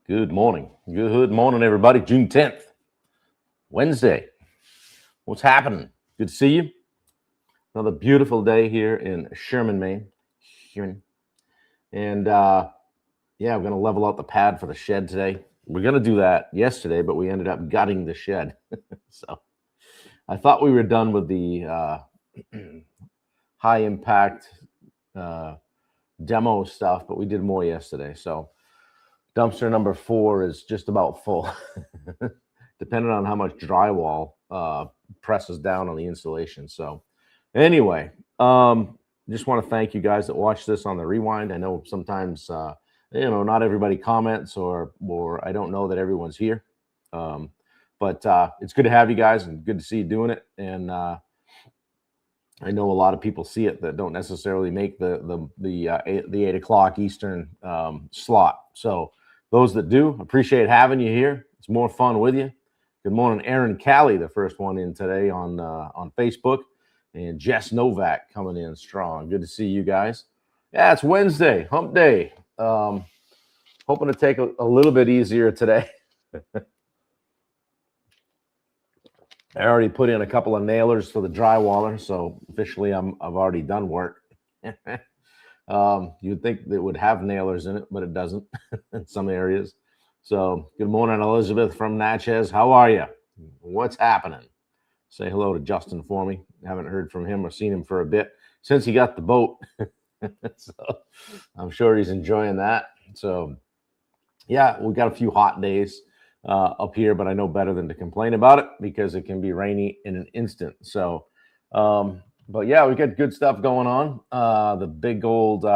Good morning. Good morning, everybody. June 10th, Wednesday. What's happening? Good to see you. Another beautiful day here in Sherman, Maine. And yeah, we're going to level out the pad for the shed today. We're going to do that yesterday, but we ended up gutting the shed. So I thought we were done with the high impact demo stuff, but we did more yesterday. So dumpster number 4 is just about full, depending on how much drywall presses down on the insulation. So anyway, just want to thank you guys that watch this on the rewind. I know sometimes, not everybody comments or I don't know that everyone's here. But it's good to have you guys and good to see you doing it. And I know a lot of people see it that don't necessarily make the 8 o'clock Eastern slot. So those that do, appreciate having you here. It's more fun with you. Good morning, Aaron Callie, the first one in today on Facebook, and Jess Novak coming in strong. Good to see you guys. Yeah, it's Wednesday, hump day. Hoping to take a little bit easier today. I already put in a couple of nailers for the drywaller, so officially I've already done work. You'd think it would have nailers in it, but it doesn't in some areas. So good morning, Elizabeth from Natchez. How are you? What's happening? Say hello to Justin for me. Haven't heard from him or seen him for a bit since he got the boat. So I'm sure he's enjoying that. So yeah, we got a few hot days up here, but I know better than to complain about it because it can be rainy in an instant. So, but yeah, we got good stuff going on. The big old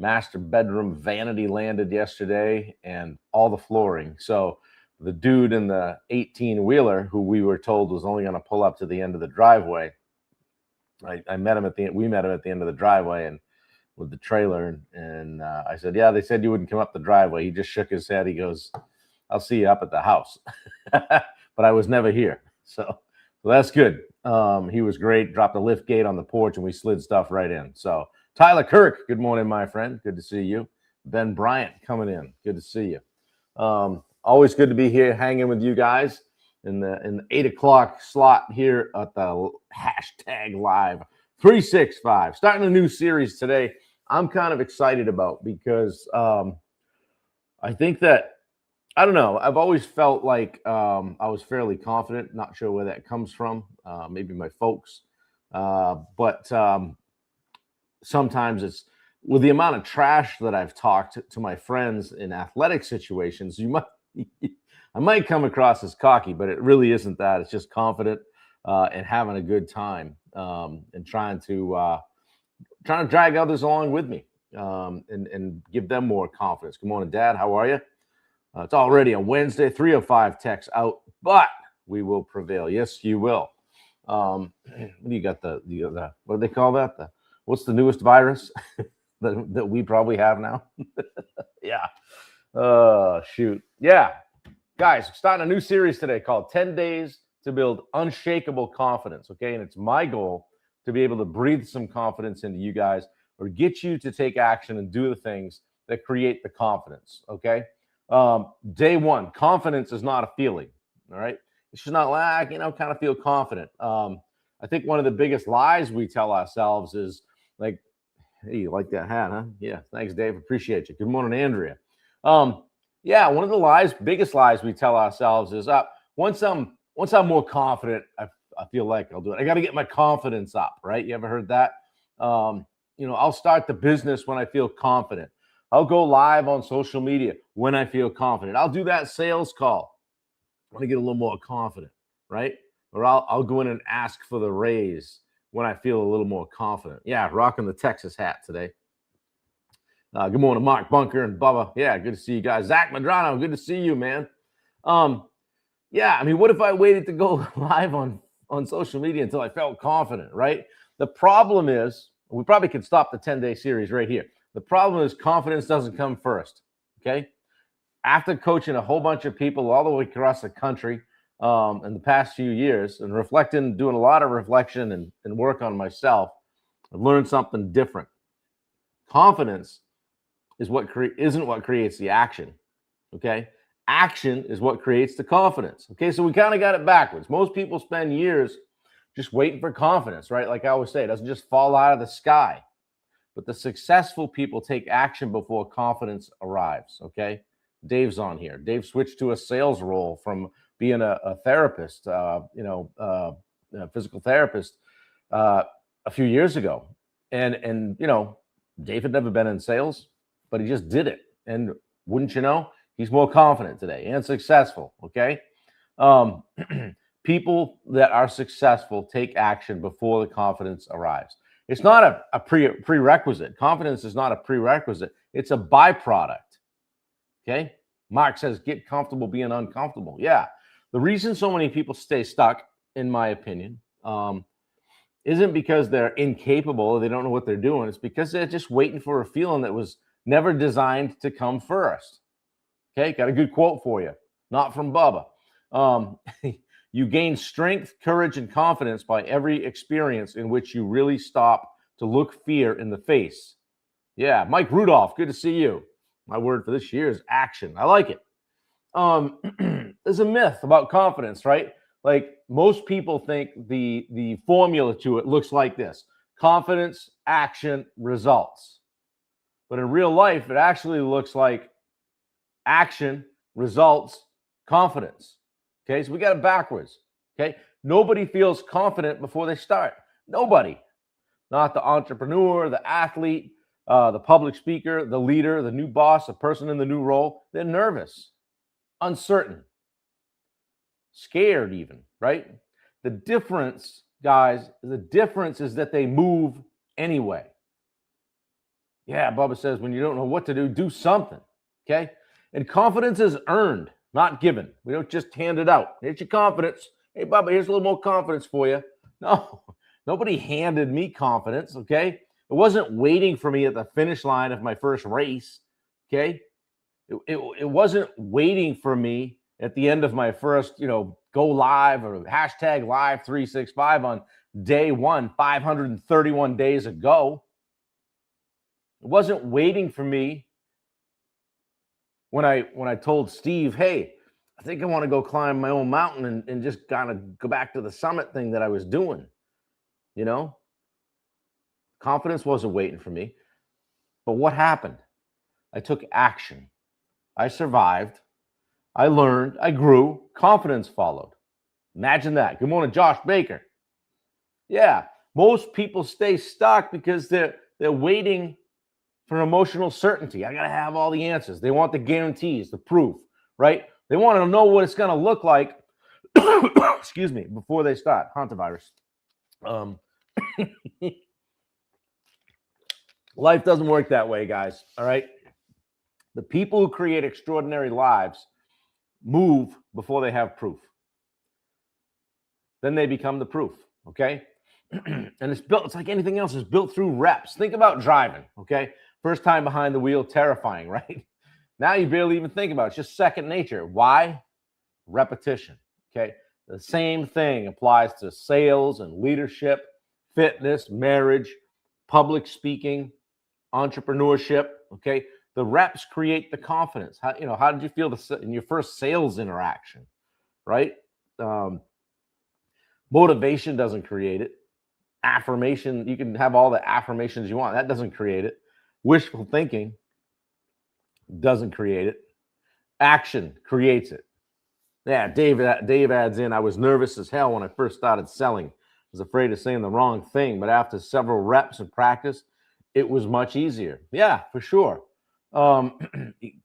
master bedroom vanity landed yesterday and all the flooring. So the dude in the 18-wheeler who we were told was only going to pull up to the end of the driveway, we met him at the end of the driveway and with the trailer. And I said, yeah, they said you wouldn't come up the driveway. He just shook his head. He goes, I'll see you up at the house. But I was never here. So that's good. He was great. Dropped a lift gate on the porch and we slid stuff right in. So Tyler Kirk, good morning, my friend. Good to see you. Ben Bryant coming in. Good to see you. Always good to be here hanging with you guys in the 8 o'clock slot here at the hashtag live 365. Starting a new series today. I'm kind of excited about because I think that, I don't know, I've always felt like I was fairly confident. Not sure where that comes from. Maybe my folks. But sometimes it's with the amount of trash that I've talked to my friends in athletic situations, I might come across as cocky, but it really isn't that. It's just confident and having a good time and trying to drag others along with me and give them more confidence. Good morning, Dad. How are you? It's already a Wednesday, 3:05 text out, but we will prevail. Yes, you will. What do you got? The what do they call that? What's the newest virus that we probably have now? Yeah. Shoot. Yeah. Guys, starting a new series today called 10 Days to Build Unshakable Confidence. Okay. And it's my goal to be able to breathe some confidence into you guys or get you to take action and do the things that create the confidence. Okay. Day one, confidence is not a feeling. All right. It's just not like, kind of feel confident. I think one of the biggest lies we tell ourselves is like, hey, you like that hat, huh? Yeah. Thanks, Dave. Appreciate you. Good morning, Andrea. Yeah, one of the biggest lies we tell ourselves is once I'm more confident, I feel like I'll do it. I got to get my confidence up, right? You ever heard that? I'll start the business when I feel confident. I'll go live on social media when I feel confident. I'll do that sales call when I get a little more confident, right? Or I'll go in and ask for the raise when I feel a little more confident. Yeah, rocking the Texas hat today. Good morning, Mark Bunker and Bubba. Yeah, good to see you guys. Zach Madrano, good to see you, man. Yeah, I mean, what if I waited to go live on social media until I felt confident, right? The problem is, we probably could stop the 10-day series right here. The problem is confidence doesn't come first, okay? After coaching a whole bunch of people all the way across the country in the past few years and doing a lot of reflection and work on myself, I've learned something different. Confidence isn't what creates the action. Okay. Action is what creates the confidence. Okay. So we kind of got it backwards. Most people spend years just waiting for confidence, right? Like I always say, it doesn't just fall out of the sky. But the successful people take action before confidence arrives. Okay. Dave's on here. Dave switched to a sales role from being a therapist, a physical therapist a few years ago. And Dave had never been in sales, but he just did it. And wouldn't you know, he's more confident today and successful. Okay. Um, People that are successful take action before the confidence arrives. It's not a prerequisite. Confidence is not a prerequisite. It's a byproduct. Okay. Mark says, get comfortable being uncomfortable. Yeah. The reason so many people stay stuck, in my opinion, isn't because they're incapable or they don't know what they're doing. It's because they're just waiting for a feeling that was never designed to come first. Okay. Got a good quote for you. Not from Bubba. You gain strength, courage, and confidence by every experience in which you really stop to look fear in the face. Yeah, Mike Rudolph, good to see you. My word for this year is action. I like it. There's a myth about confidence, right? Like most people think the formula to it looks like this: confidence, action, results. But in real life, it actually looks like action, results, confidence. Okay, so we got it backwards. Okay, nobody feels confident before they start. Nobody. Not the entrepreneur, the athlete, the public speaker, the leader, the new boss, the person in the new role. They're nervous, uncertain, scared even, right? The difference, guys, is that they move anyway. Yeah, Bubba says, when you don't know what to do, do something. Okay, and confidence is earned, not given. We don't just hand it out. Here's your confidence. Hey, Bubba, here's a little more confidence for you. No, nobody handed me confidence, okay? It wasn't waiting for me at the finish line of my first race, okay? It wasn't waiting for me at the end of my first, go live or hashtag live 365 on day one, 531 days ago. It wasn't waiting for me when I told Steve, hey, I think I want to go climb my own mountain and just kind of go back to the summit thing that I was doing. Confidence wasn't waiting for me. But what happened? I took action. I survived. I learned. I grew. Confidence followed. Imagine that. Good morning, Josh Baker. Yeah, most people stay stuck because they're waiting for emotional certainty. I got to have all the answers. They want the guarantees, the proof, right? They want to know what it's going to look like, excuse me, before they start. Hantavirus. Life doesn't work that way, guys, all right? The people who create extraordinary lives move before they have proof. Then they become the proof, okay? And it's like anything else, it's built through reps. Think about driving, okay? First time behind the wheel, terrifying, right? Now you barely even think about it. It's just second nature. Why? Repetition, okay? The same thing applies to sales and leadership, fitness, marriage, public speaking, entrepreneurship, okay? The reps create the confidence. How did you feel in your first sales interaction, right? Motivation doesn't create it. Affirmation, you can have all the affirmations you want. That doesn't create it. Wishful thinking doesn't create it. Action creates it. Yeah, Dave adds in, I was nervous as hell when I first started selling. I was afraid of saying the wrong thing, but after several reps and practice, it was much easier. Yeah, for sure.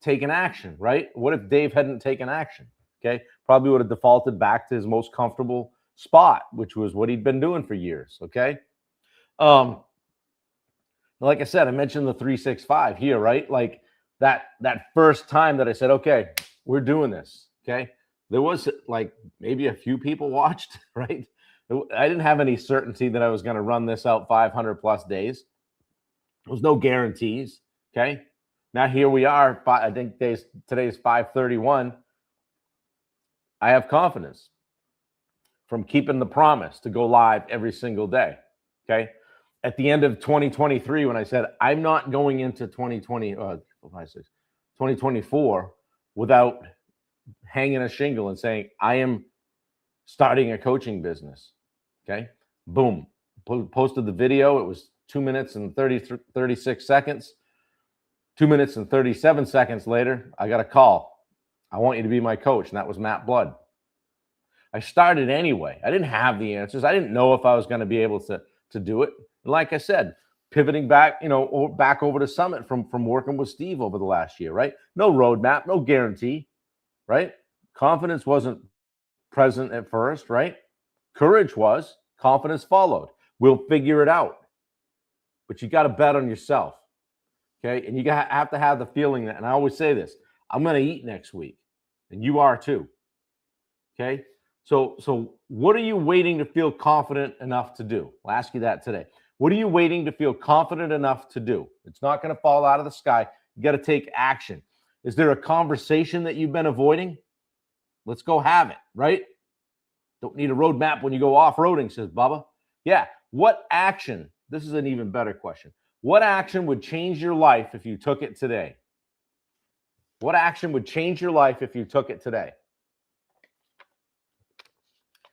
Taking action, right? What if Dave hadn't taken action? Okay, probably would have defaulted back to his most comfortable spot, which was what he'd been doing for years. Okay. Like I said, I mentioned the 365 here, right? Like that first time that I said, okay, we're doing this. Okay. There was like maybe a few people watched, right? I didn't have any certainty that I was going to run this out 500 plus days. There was no guarantees. Okay. Now here we are. I think today's 531. I have confidence from keeping the promise to go live every single day. Okay. At the end of 2023, when I said I'm not going into 2024 without hanging a shingle and saying, I am starting a coaching business. Okay. Boom. Posted the video. It was 2 minutes and 36 seconds. 2 minutes and 37 seconds later, I got a call. I want you to be my coach. And that was Matt Blood. I started anyway. I didn't have the answers. I didn't know if I was going to be able to do it. And like I said, pivoting back, back over to Summit from working with Steve over the last year, right? No roadmap, no guarantee, right? Confidence wasn't present at first, right? Courage was. Confidence followed. We'll figure it out. But you got to bet on yourself, okay? And you have to have the feeling that, and I always say this, I'm going to eat next week, and you are too, okay? So what are you waiting to feel confident enough to do? I'll ask you that today. What are you waiting to feel confident enough to do? It's not going to fall out of the sky. You got to take action. Is there a conversation that you've been avoiding? Let's go have it, right? Don't need a roadmap when you go off-roading, says Bubba. Yeah. What action? This is an even better question. What action would change your life if you took it today? What action would change your life if you took it today?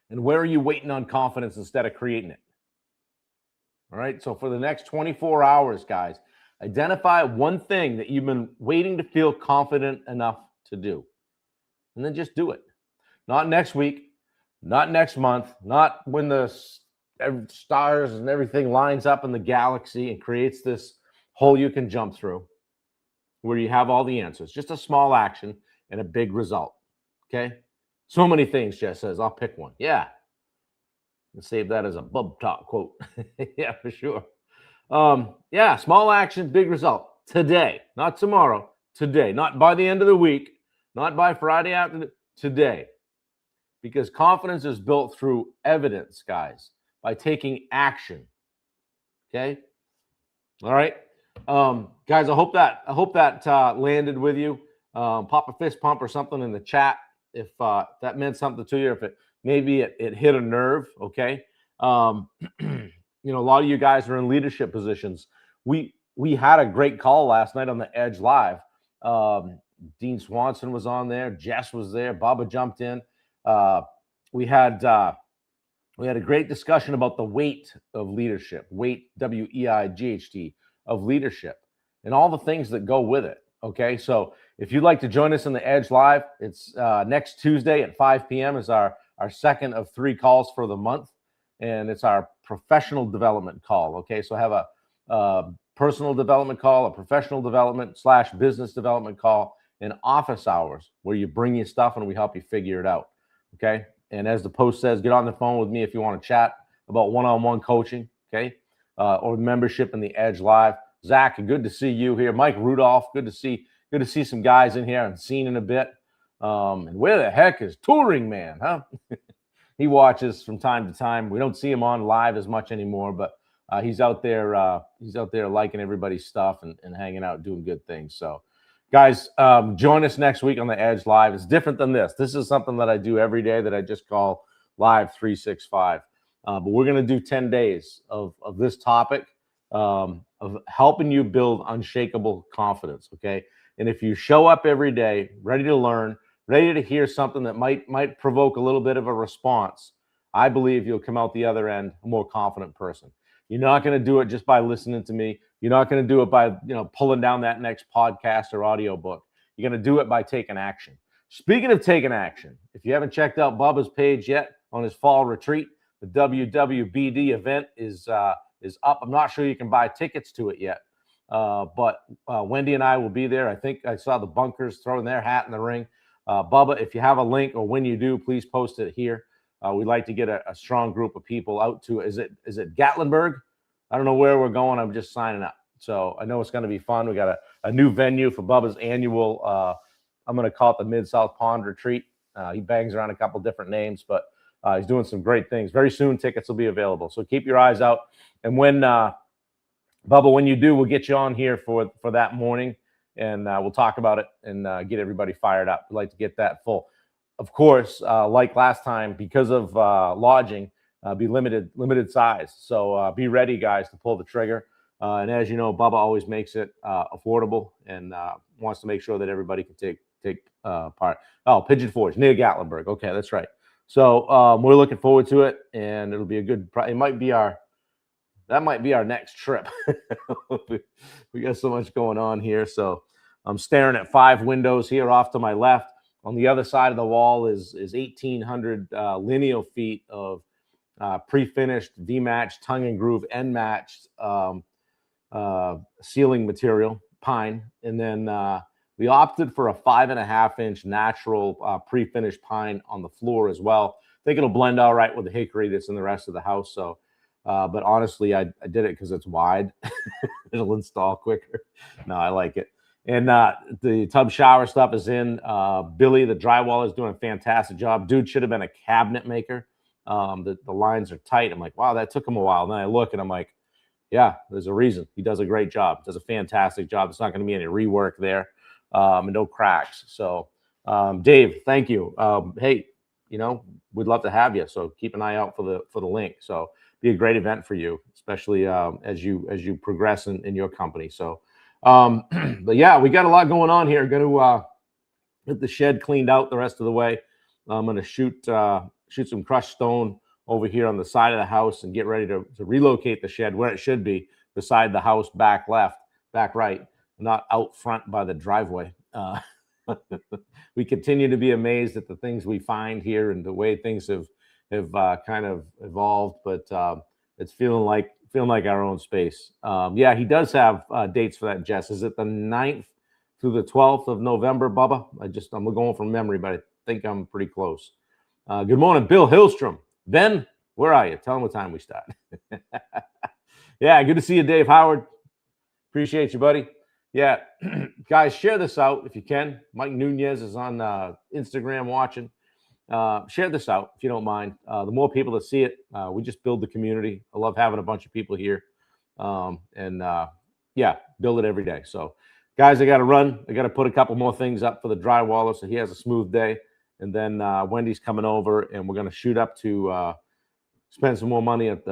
And where are you waiting on confidence instead of creating it? All right. So for the next 24 hours, guys, identify one thing that you've been waiting to feel confident enough to do. And then just do it. Not next week, not next month, not when the stars and everything lines up in the galaxy and creates this hole you can jump through where you have all the answers. Just a small action and a big result. Okay. So many things, Jess says. I'll pick one. Yeah. Let's save that as a Bub Talk quote. Yeah, for sure. Yeah, small action, big result. Today, not tomorrow. Today, not by the end of the week, not by Friday afternoon. Today. Because confidence is built through evidence, guys, by taking action. Okay? All right. Guys, I hope that landed with you. Pop a fist pump or something in the chat if that meant something to you, if it maybe it hit a nerve, okay? A lot of you guys are in leadership positions. We had a great call last night on the Edge Live. Dean Swanson was on there. Jess was there. Baba jumped in. We had a great discussion about the weight of leadership, weight, WEIGHT, of leadership, and all the things that go with it. Okay, so if you'd like to join us on the Edge Live, it's next Tuesday at 5 p.m. is our second of 3 calls for the month, and it's our professional development call. Okay, so I have a personal development call, a professional development / business development call, and office hours where you bring your stuff and we help you figure it out. Okay, and as the post says, get on the phone with me if you want to chat about one-on-one coaching. Okay, or membership in the Edge Live. Zach, good to see you here. Mike Rudolph, good to see some guys in here I haven't seen in a bit. And where the heck is Touring Man, huh? He watches from time to time. We don't see him on live as much anymore, but he's out there liking everybody's stuff and hanging out, doing good things. So, guys, join us next week on the Edge Live. It's different than this. This is something that I do every day that I just call Live 365. But we're going to do 10 days of this topic. Of helping you build unshakable confidence, okay? And if you show up every day, ready to learn, ready to hear something that might provoke a little bit of a response, I believe you'll come out the other end a more confident person. You're not going to do it just by listening to me. You're not going to do it by pulling down that next podcast or audiobook. You're going to do it by taking action. Speaking of taking action, if you haven't checked out Bubba's page yet on his fall retreat, the WWBD event is up. I'm not sure you can buy tickets to it yet, but Wendy and I will be there. I think I saw the bunkers throwing their hat in the ring. Bubba, if you have a link or when you do, please post it here. We'd like to get a strong group of people out to, is it Gatlinburg? I don't know where we're going. I'm just signing up. So I know it's going to be fun. We got a new venue for Bubba's annual, I'm going to call it the Mid-South Pond Retreat. He bangs around a couple different names, but he's doing some great things. Very soon, tickets will be available. So keep your eyes out. And when, Bubba, when you do, we'll get you on here for that morning, and we'll talk about it and get everybody fired up. We'd like to get that full. Of course, like last time, because of lodging, be limited size. So be ready, guys, to pull the trigger. And as you know, Bubba always makes it affordable and wants to make sure that everybody can take part. Oh, Pigeon Forge near Gatlinburg. Okay, that's right. So we're looking forward to it, and it'll be a good. It might be our next trip. we got so much going on here. So I'm staring at 5 windows here off to my left. On the other side of the wall is 1,800 lineal feet of pre-finished, V-matched, tongue and groove, end matched ceiling material, pine, and then we opted for a 5.5-inch natural pre-finished pine on the floor as well. I think it'll blend all right with the hickory that's in the rest of the house. So, but honestly, I did it because it's wide. It'll install quicker. No, I like it. And the tub shower stuff is in. Billy, the drywaller, is doing a fantastic job. Dude should have been a cabinet maker. The lines are tight. I'm like, wow, that took him a while. And then I look and I'm like, yeah, there's a reason. He does a great job. Does a fantastic job. It's not going to be any rework there, and no cracks. So, Dave, thank you. Hey, we'd love to have you. So keep an eye out for the link. So be a great event for you, especially as you progress in your company. So, but yeah, we got a lot going on here. Going to get the shed cleaned out the rest of the way. I'm going to shoot some crushed stone over here on the side of the house and get ready to relocate the shed where it should be, beside the house, back left, back right, not out front by the driveway. We continue to be amazed at the things we find here and the way things have kind of evolved, but it's feeling like our own space. Yeah, he does have dates for that, Jess. Is it the 9th through the 12th of November, Bubba? I'm going from memory, but I think I'm pretty close. Good morning, Bill Hillstrom. Ben, where are you? Tell them what time we start. Yeah, good to see you, Dave Howard. Appreciate you, buddy. Yeah, guys, share this out if you can. Mike Nunez is on Instagram watching. Share this out if you don't mind. The more people that see it, we just build the community. I love having a bunch of people here. Yeah, build it every day. So, guys, I got to run. I got to put a couple more things up for the drywaller so he has a smooth day. And then Wendy's coming over, and we're going to shoot up to spend some more money at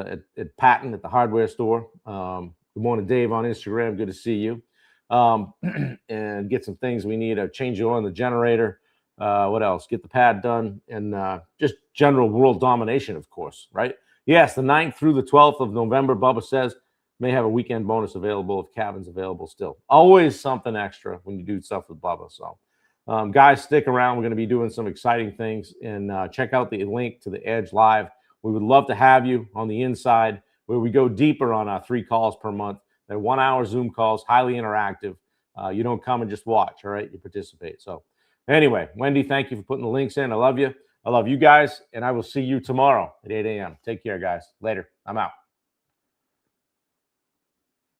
Patton at the hardware store. Good morning, Dave, on Instagram. Good to see you. And get some things we need. Change the oil in the generator. What else? Get the pad done, and just general world domination, of course, right? Yes, the 9th through the 12th of November, Bubba says, may have a weekend bonus available if cabin's available still. Always something extra when you do stuff with Bubba. So, guys, stick around. We're going to be doing some exciting things, and check out the link to the Edge Live. We would love to have you on the inside, where we go deeper on our 3 calls per month. They're 1-hour Zoom calls, highly interactive. You don't come and just watch, all right? You participate. So anyway, Wendy, thank you for putting the links in. I love you. I love you guys, and I will see you tomorrow at 8 a.m. Take care, guys. Later. I'm out.